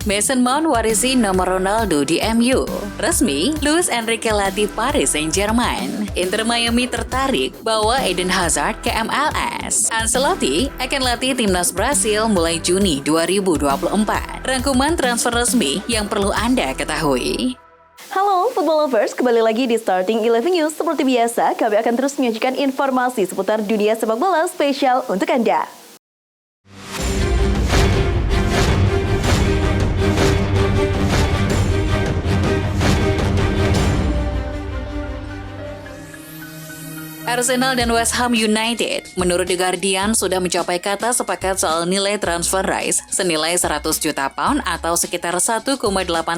Mason Mount warisi nomor Ronaldo di MU. Resmi, Luis Enrique latih Paris Saint-Germain. Inter Miami tertarik bawa Eden Hazard ke MLS. Ancelotti akan latih timnas Brasil mulai Juni 2024. Rangkuman transfer resmi yang perlu Anda ketahui. Halo Football Lovers, kembali lagi di Starting 11 News. Seperti biasa, kami akan terus menyajikan informasi seputar dunia sepak bola spesial untuk Anda. Arsenal dan West Ham United, menurut The Guardian, sudah mencapai kata sepakat soal nilai transfer Rice senilai 100 juta pound atau sekitar 1,8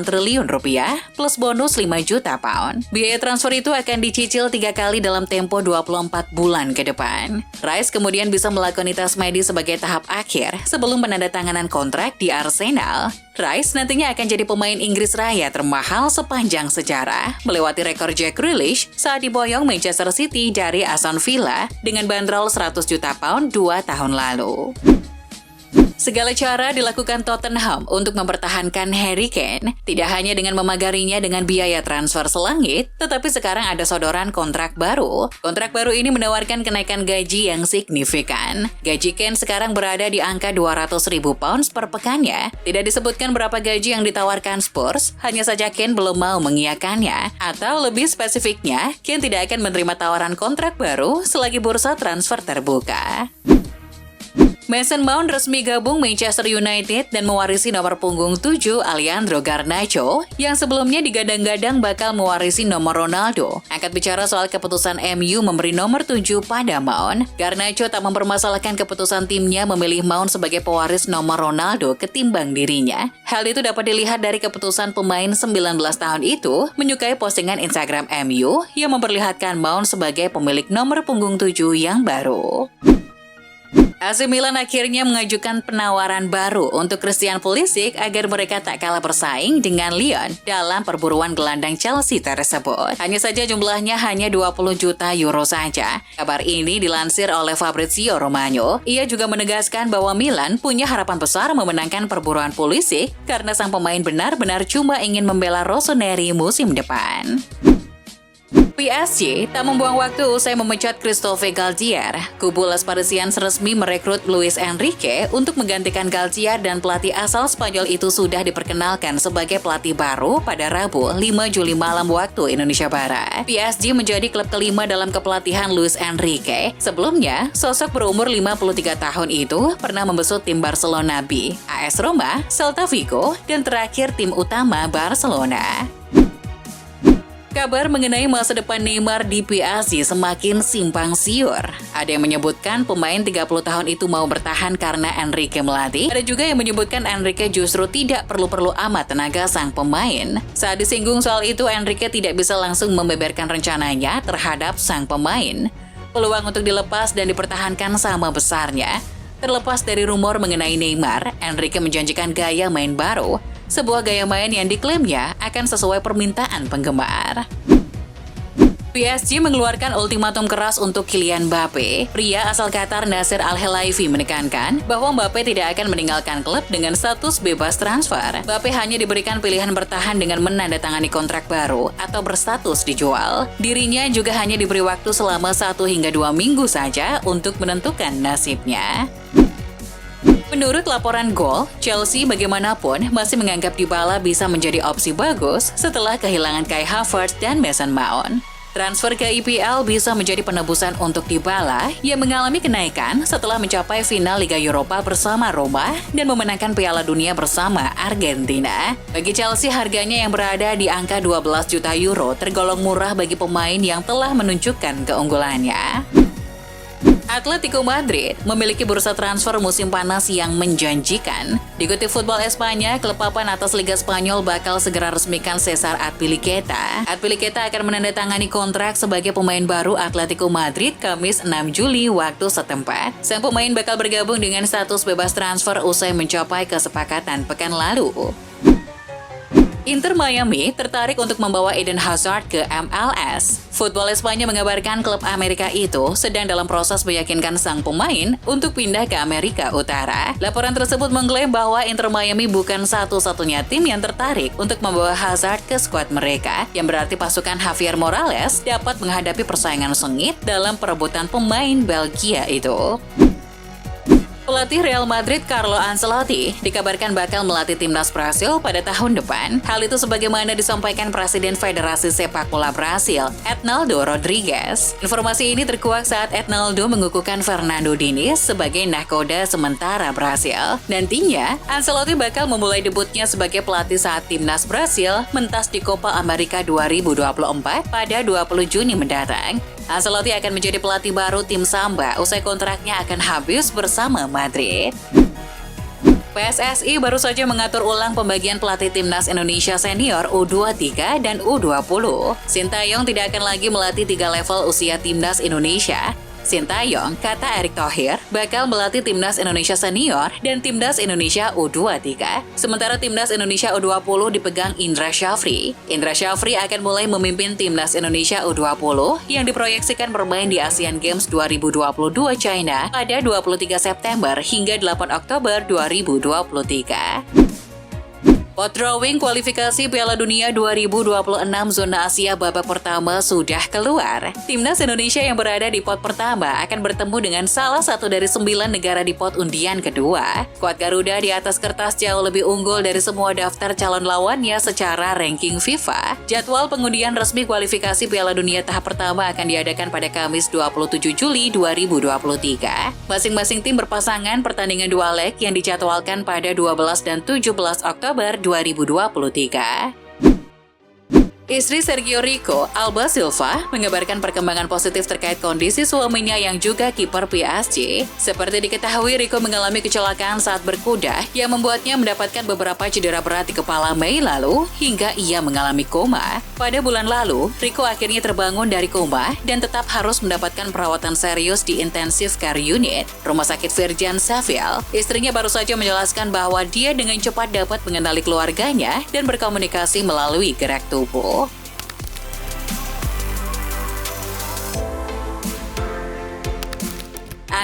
triliun rupiah plus bonus 5 juta pound. Biaya transfer itu akan dicicil 3 kali dalam tempo 24 bulan ke depan. Rice kemudian bisa melakukan tes medis sebagai tahap akhir sebelum penandatanganan kontrak di Arsenal. Rice nantinya akan jadi pemain Inggris Raya termahal sepanjang sejarah, melewati rekor Jack Grealish saat diboyong Manchester City dari Aston Villa dengan bandrol 100 juta pound 2 tahun lalu. Segala cara dilakukan Tottenham untuk mempertahankan Harry Kane, tidak hanya dengan memagarinya dengan biaya transfer selangit, tetapi sekarang ada sodoran kontrak baru. Kontrak baru ini menawarkan kenaikan gaji yang signifikan. Gaji Kane sekarang berada di angka 200.000 pounds per pekannya. Tidak disebutkan berapa gaji yang ditawarkan Spurs, hanya saja Kane belum mau mengiyakannya. Atau lebih spesifiknya, Kane tidak akan menerima tawaran kontrak baru selagi bursa transfer terbuka. Mason Mount resmi gabung Manchester United dan mewarisi nomor punggung 7 Alejandro Garnacho yang sebelumnya digadang-gadang bakal mewarisi nomor Ronaldo. Angkat bicara soal keputusan MU memberi nomor 7 pada Mount, Garnacho tak mempermasalahkan keputusan timnya memilih Mount sebagai pewaris nomor Ronaldo ketimbang dirinya. Hal itu dapat dilihat dari keputusan pemain 19 tahun itu menyukai postingan Instagram MU yang memperlihatkan Mount sebagai pemilik nomor punggung 7 yang baru. AC Milan akhirnya mengajukan penawaran baru untuk Christian Pulisic agar mereka tak kalah bersaing dengan Lyon dalam perburuan gelandang Chelsea tersebut. Hanya saja jumlahnya hanya 20 juta euro saja. Kabar ini dilansir oleh Fabrizio Romano. Ia juga menegaskan bahwa Milan punya harapan besar memenangkan perburuan Pulisic karena sang pemain benar-benar cuma ingin membela Rossoneri musim depan. PSG tak membuang waktu usai memecat Christophe Galtier. Kubu Las Parisiens resmi merekrut Luis Enrique untuk menggantikan Galtier dan pelatih asal Spanyol itu sudah diperkenalkan sebagai pelatih baru pada Rabu 5 Juli malam waktu Indonesia Barat. PSG menjadi klub kelima dalam kepelatihan Luis Enrique. Sebelumnya, sosok berumur 53 tahun itu pernah membesut tim Barcelona B, AS Roma, Celta Vigo, dan terakhir tim utama Barcelona. Kabar mengenai masa depan Neymar di PSG semakin simpang siur. Ada yang menyebutkan pemain 30 tahun itu mau bertahan karena Enrique melatih. Ada juga yang menyebutkan Enrique justru tidak perlu-perlu amat tenaga sang pemain. Saat disinggung soal itu, Enrique tidak bisa langsung membeberkan rencananya terhadap sang pemain. Peluang untuk dilepas dan dipertahankan sama besarnya. Terlepas dari rumor mengenai Neymar, Enrique menjanjikan gaya main baru. Sebuah gaya main yang diklaimnya akan sesuai permintaan penggemar. PSG mengeluarkan ultimatum keras untuk Kylian Mbappe. Pria asal Qatar Nasser Al-Khelaifi menekankan bahwa Mbappe tidak akan meninggalkan klub dengan status bebas transfer. Mbappe hanya diberikan pilihan bertahan dengan menandatangani kontrak baru atau berstatus dijual. Dirinya juga hanya diberi waktu selama 1 hingga 2 minggu saja untuk menentukan nasibnya. Menurut laporan Goal, Chelsea bagaimanapun masih menganggap Dybala bisa menjadi opsi bagus setelah kehilangan Kai Havertz dan Mason Mount. Transfer ke IPL bisa menjadi penebusan untuk Dybala yang mengalami kenaikan setelah mencapai final Liga Eropa bersama Roma dan memenangkan Piala Dunia bersama Argentina. Bagi Chelsea, harganya yang berada di angka 12 juta euro tergolong murah bagi pemain yang telah menunjukkan keunggulannya. Atletico Madrid memiliki bursa transfer musim panas yang menjanjikan. Dikutip Football Espanya, klub papan atas Liga Spanyol bakal segera resmikan Cesar Azpilicueta. Azpilicueta akan menandatangani kontrak sebagai pemain baru Atletico Madrid Kamis 6 Juli waktu setempat. Sang pemain bakal bergabung dengan status bebas transfer usai mencapai kesepakatan pekan lalu. Inter Miami tertarik untuk membawa Eden Hazard ke MLS. Football Espanya mengabarkan klub Amerika itu sedang dalam proses meyakinkan sang pemain untuk pindah ke Amerika Utara. Laporan tersebut mengklaim bahwa Inter Miami bukan satu-satunya tim yang tertarik untuk membawa Hazard ke skuad mereka, yang berarti pasukan Javier Morales dapat menghadapi persaingan sengit dalam perebutan pemain Belgia itu. Pelatih Real Madrid Carlo Ancelotti dikabarkan bakal melatih timnas Brasil pada tahun depan. Hal itu sebagaimana disampaikan Presiden Federasi Sepak Bola Brasil, Ednaldo Rodrigues. Informasi ini terkuak saat Ednaldo mengukuhkan Fernando Diniz sebagai nahkoda sementara Brasil. Nantinya, Ancelotti bakal memulai debutnya sebagai pelatih saat timnas Brasil mentas di Copa America 2024 pada 20 Juni mendatang. Ancelotti akan menjadi pelatih baru tim Samba usai kontraknya akan habis bersama Madrid. PSSI baru saja mengatur ulang pembagian pelatih timnas Indonesia senior U23 dan U20. Sintayong tidak akan lagi melatih 3 level usia timnas Indonesia. Sintayong, kata Erick Thohir, bakal melatih timnas Indonesia senior dan timnas Indonesia U23. Sementara timnas Indonesia U20 dipegang Indra Syafri. Indra Syafri akan mulai memimpin timnas Indonesia U20 yang diproyeksikan bermain di Asian Games 2022 China pada 23 September hingga 8 Oktober 2023. Pot drawing kualifikasi Piala Dunia 2026 zona Asia babak pertama sudah keluar. Timnas Indonesia yang berada di pot pertama akan bertemu dengan salah satu dari 9 negara di pot undian kedua. Skuad Garuda di atas kertas jauh lebih unggul dari semua daftar calon lawannya secara ranking FIFA. Jadwal pengundian resmi kualifikasi Piala Dunia tahap pertama akan diadakan pada Kamis 27 Juli 2023. Masing-masing tim berpasangan pertandingan 2 leg yang dijadwalkan pada 12 dan 17 Oktober 2023. Istri Sergio Rico, Alba Silva, mengabarkan perkembangan positif terkait kondisi suaminya yang juga kiper PSG. Seperti diketahui, Rico mengalami kecelakaan saat berkuda yang membuatnya mendapatkan beberapa cedera berat di kepala Mei lalu hingga ia mengalami koma. Pada bulan lalu, Rico akhirnya terbangun dari koma dan tetap harus mendapatkan perawatan serius di Intensive Care Unit, Rumah Sakit Virgin Seville. Istrinya baru saja menjelaskan bahwa dia dengan cepat dapat mengenali keluarganya dan berkomunikasi melalui gerak tubuh.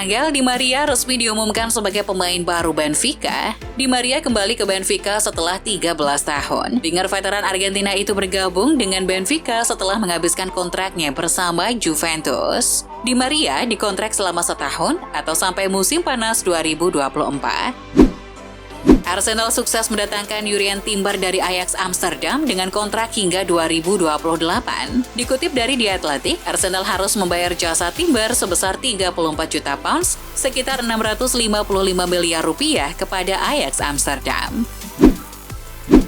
Angel Di Maria resmi diumumkan sebagai pemain baru Benfica. Di Maria kembali ke Benfica setelah 13 tahun. Winger veteran Argentina itu bergabung dengan Benfica setelah menghabiskan kontraknya bersama Juventus. Di Maria dikontrak selama setahun atau sampai musim panas 2024. Arsenal sukses mendatangkan Jurrien Timber dari Ajax Amsterdam dengan kontrak hingga 2028. Dikutip dari The Athletic, Arsenal harus membayar jasa Timber sebesar 34 juta pounds, sekitar 655 miliar rupiah kepada Ajax Amsterdam.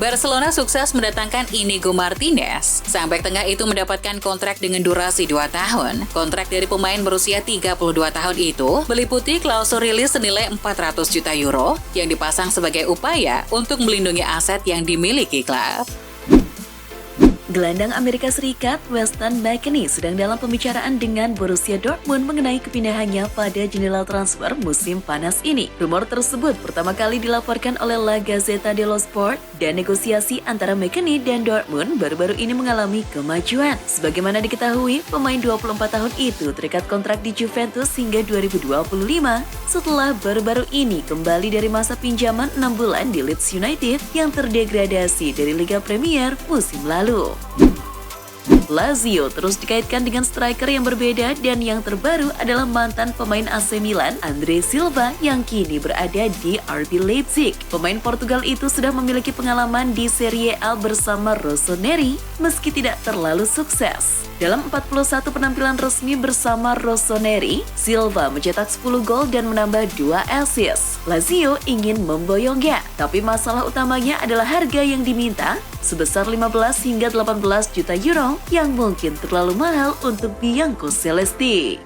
Barcelona sukses mendatangkan Inigo Martinez. Sang bek tengah itu mendapatkan kontrak dengan durasi 2 tahun. Kontrak dari pemain berusia 32 tahun itu meliputi klausul rilis senilai 400 juta euro yang dipasang sebagai upaya untuk melindungi aset yang dimiliki klub. Gelandang Amerika Serikat Weston McKennie sedang dalam pembicaraan dengan Borussia Dortmund mengenai kepindahannya pada jendela transfer musim panas ini. Rumor tersebut pertama kali dilaporkan oleh La Gazzetta dello Sport dan negosiasi antara McKennie dan Dortmund baru-baru ini mengalami kemajuan. Sebagaimana diketahui, pemain 24 tahun itu terikat kontrak di Juventus hingga 2025 setelah baru-baru ini kembali dari masa pinjaman 6 bulan di Leeds United yang terdegradasi dari Liga Premier musim lalu. Lazio terus dikaitkan dengan striker yang berbeda dan yang terbaru adalah mantan pemain AC Milan Andre Silva yang kini berada di RB Leipzig. Pemain Portugal itu sudah memiliki pengalaman di Serie A bersama Rossoneri meski tidak terlalu sukses. Dalam 41 penampilan resmi bersama Rossoneri, Silva mencetak 10 gol dan menambah 2 assist. Lazio ingin memboyongnya, tapi masalah utamanya adalah harga yang diminta sebesar 15 hingga 18 juta euro yang mungkin terlalu mahal untuk Bianco Celesti.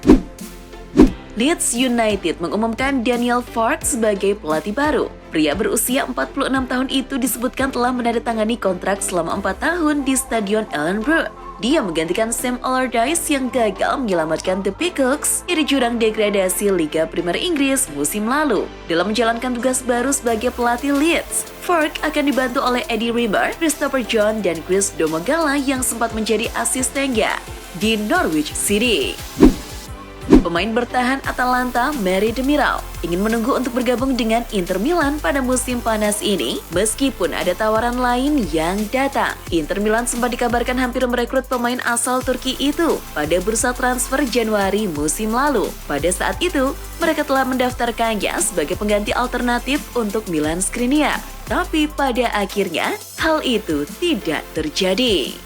Leeds United mengumumkan Daniel Farke sebagai pelatih baru. Pria berusia 46 tahun itu disebutkan telah menandatangani kontrak selama 4 tahun di Stadion Elland Road. Dia menggantikan Sam Allardyce yang gagal menyelamatkan The Peacocks dari jurang degradasi Liga Primer Inggris musim lalu. Dalam menjalankan tugas baru sebagai pelatih Leeds, Falk akan dibantu oleh Eddie Rimmer, Christopher John, dan Chris Domagala yang sempat menjadi asistennya di Norwich City. Pemain bertahan Atalanta, Mary Demiral, ingin menunggu untuk bergabung dengan Inter Milan pada musim panas ini, meskipun ada tawaran lain yang datang. Inter Milan sempat dikabarkan hampir merekrut pemain asal Turki itu pada bursa transfer Januari musim lalu. Pada saat itu, mereka telah mendaftarkannya sebagai pengganti alternatif untuk Milan Skriniar. Tapi pada akhirnya, hal itu tidak terjadi.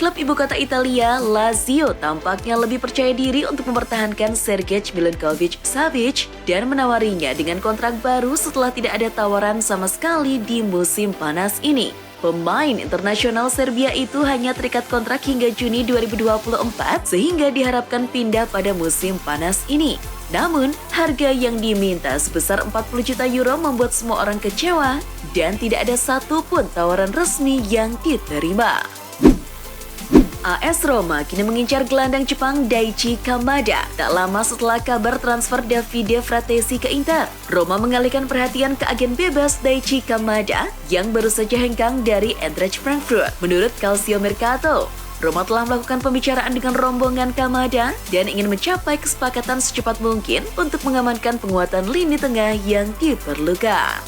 Klub ibu kota Italia, Lazio, tampaknya lebih percaya diri untuk mempertahankan Sergej Milinkovic-Savic dan menawarinya dengan kontrak baru setelah tidak ada tawaran sama sekali di musim panas ini. Pemain internasional Serbia itu hanya terikat kontrak hingga Juni 2024 sehingga diharapkan pindah pada musim panas ini. Namun, harga yang diminta sebesar 40 juta euro membuat semua orang kecewa dan tidak ada satupun tawaran resmi yang diterima. AS Roma kini mengincar gelandang Jepang Daichi Kamada tak lama setelah kabar transfer Davide Fratesi ke Inter. Roma mengalihkan perhatian ke agen bebas Daichi Kamada yang baru saja hengkang dari Eintracht Frankfurt. Menurut Calcio Mercato, Roma telah melakukan pembicaraan dengan rombongan Kamada dan ingin mencapai kesepakatan secepat mungkin untuk mengamankan penguatan lini tengah yang diperlukan.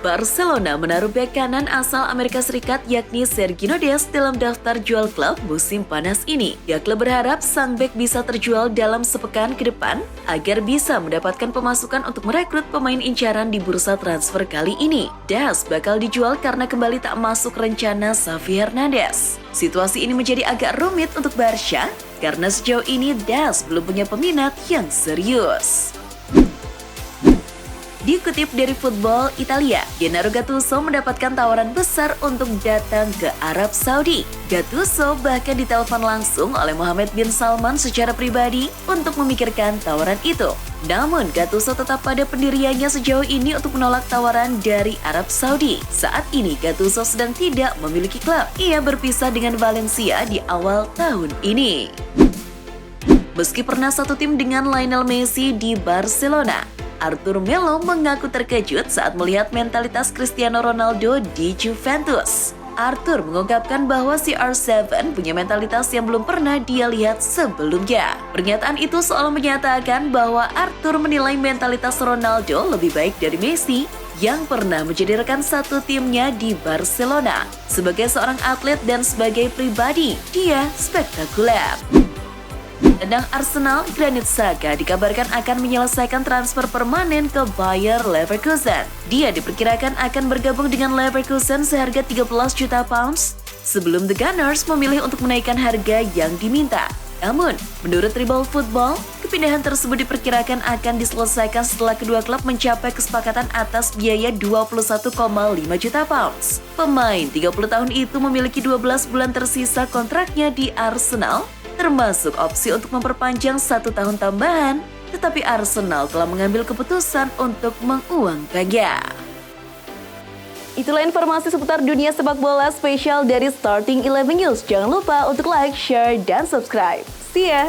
Barcelona menaruh bek kanan asal Amerika Serikat yakni Sergio Dest dalam daftar jual klub musim panas ini. Ya, klub berharap sang bek bisa terjual dalam sepekan ke depan agar bisa mendapatkan pemasukan untuk merekrut pemain incaran di bursa transfer kali ini. Dest bakal dijual karena kembali tak masuk rencana Xavi Hernandez. Situasi ini menjadi agak rumit untuk Barca karena sejauh ini Dest belum punya peminat yang serius. Dikutip dari Football Italia, Gennaro Gattuso mendapatkan tawaran besar untuk datang ke Arab Saudi. Gattuso bahkan ditelepon langsung oleh Mohammed bin Salman secara pribadi untuk memikirkan tawaran itu. Namun, Gattuso tetap pada pendiriannya sejauh ini untuk menolak tawaran dari Arab Saudi. Saat ini, Gattuso sedang tidak memiliki klub. Ia berpisah dengan Valencia di awal tahun ini. Meski pernah satu tim dengan Lionel Messi di Barcelona, Arthur Melo mengaku terkejut saat melihat mentalitas Cristiano Ronaldo di Juventus. Arthur mengungkapkan bahwa CR7 punya mentalitas yang belum pernah dia lihat sebelumnya. Pernyataan itu seolah menyatakan bahwa Arthur menilai mentalitas Ronaldo lebih baik dari Messi yang pernah menjadi rekan satu timnya di Barcelona. Sebagai seorang atlet dan sebagai pribadi, dia spektakuler. Gelandang Arsenal, Granit Xhaka dikabarkan akan menyelesaikan transfer permanen ke Bayer Leverkusen. Dia diperkirakan akan bergabung dengan Leverkusen seharga 13 juta pounds sebelum The Gunners memilih untuk menaikkan harga yang diminta. Namun, menurut Tribal Football, kepindahan tersebut diperkirakan akan diselesaikan setelah kedua klub mencapai kesepakatan atas biaya 21,5 juta pounds. Pemain 30 tahun itu memiliki 12 bulan tersisa kontraknya di Arsenal, termasuk opsi untuk memperpanjang 1 tahun tambahan, tetapi Arsenal telah mengambil keputusan untuk menguangkannya. Itulah informasi seputar dunia sepak bola spesial dari Starting 11 News. Jangan lupa untuk like, share, dan subscribe. See ya!